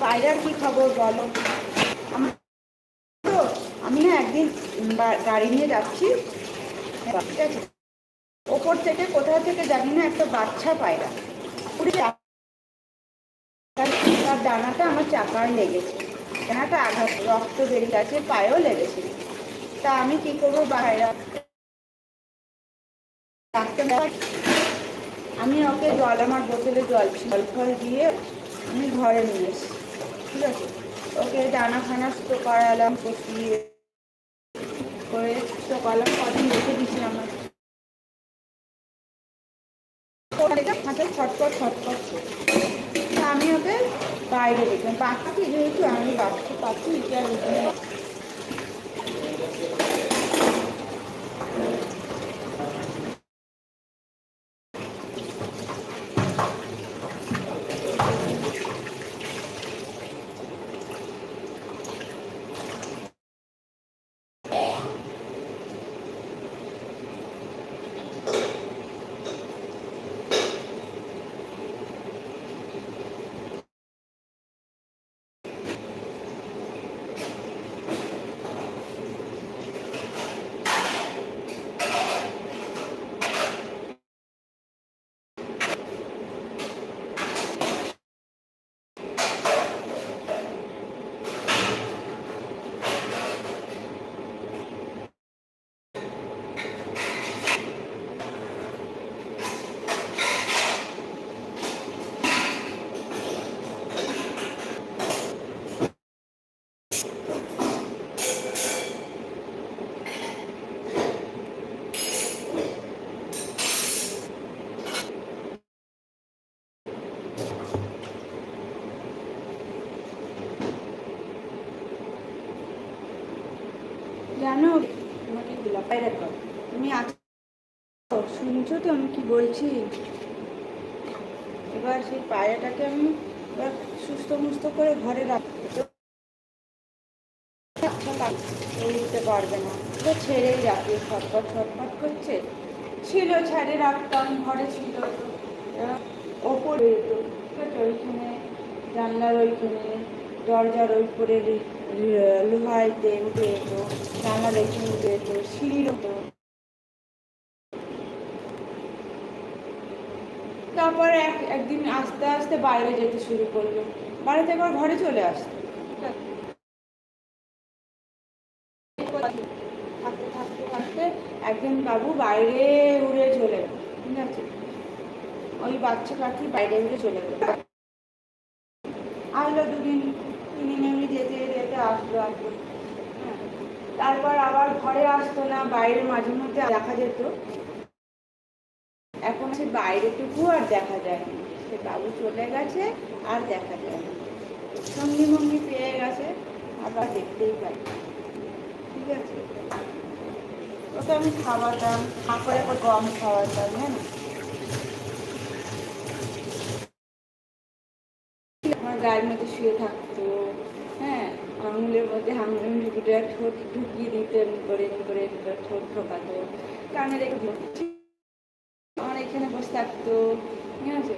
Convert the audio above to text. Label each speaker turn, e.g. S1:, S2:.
S1: পায়রার কি খবর বলো? তো আমি না একদিন গাড়ি নিয়ে যাচ্ছি, ঠিক আছে, ওপর থেকে কোথা থেকে জানি না একটা বাচ্চা পায়রা তার ডানাটা আমার চাকায় লেগেছে, ডানাটা আঘাত, রক্ত বেরিয়ে গেছে, পায়েও লেগেছে। তা আমি কি করবো, পায়রা আমি ওকে জল, আমার বোতলে জল ফল দিয়ে আমি ঘরে নিয়ে এসেছি, ঠিক আছে। ওকে দানা ফানা তো করালাম, কষিয়ে করে তো কলাম, কদিন রেখে দিচ্ছি আমার হাতে ছটপট ছটপট। আমি ওকে বাইরে রেখে বাচ্চাকে, যেহেতু আমি বাচ্চা পাচ্ছি জানো, তোমাকে গোলাপাই রাখো, তুমি আছো, শুনছো তো আমি কি বলছি? এবার সেই পায়রাটাকে আমি এবার সুস্থ মুস্থ করে ঘরে রাখতে উঠতে পারবে না, তো ছেড়েই রাখি, ছটপট ছটপট করছে, ছিল ছেড়ে রাখতাম, ঘরে ছিল ওপরে যেত, ঠিক আছে, ওইখানে জানলার ওইখানে দরজার ওই করে লোহাইতে উঠে যেত, জানলার ওইখানে উঠে যেত, সিঁড়ির হতো। তারপর একদিন আস্তে আস্তে বাইরে যেতে শুরু করলো, বাইরে থেকে আবার ঘরে চলে আসতো, থাকতে থাকতে থাকতে একদিন বাবু বাইরে উড়ে চলে গেল, ঠিক আছে, ওই বাচ্চা পাখি বাইরে উড়ে চলে গেল, আসলো 2 দিন 3 দিন এমনি যেতে যেতে আসলো আসলো, হ্যাঁ। তারপর আবার ঘরে আসতো না, বাইরে মাঝে মধ্যে দেখা যেত, এখন সে বাইরেটুকু আর দেখা যায় না, সে বাবু চলে গেছে আর দেখা যায় না, সঙ্গী মঙ্গি পেয়ে গেছে, আবার দেখতেই পাই, ঠিক আছে। ওকে আমি খাওয়াতাম, করে গম খাওয়াতাম, হ্যাঁ, আমার গায়ের মধ্যে শুয়ে থাকতো, হ্যাঁ, আঙুলের মধ্যে আঙুলটা ঠোঁট ঢুকিয়ে দিতে করে করে ঠোঁট ঢোকাতো, কানে রেখে আমার এখানে বসে থাকতো, ঠিক আছে।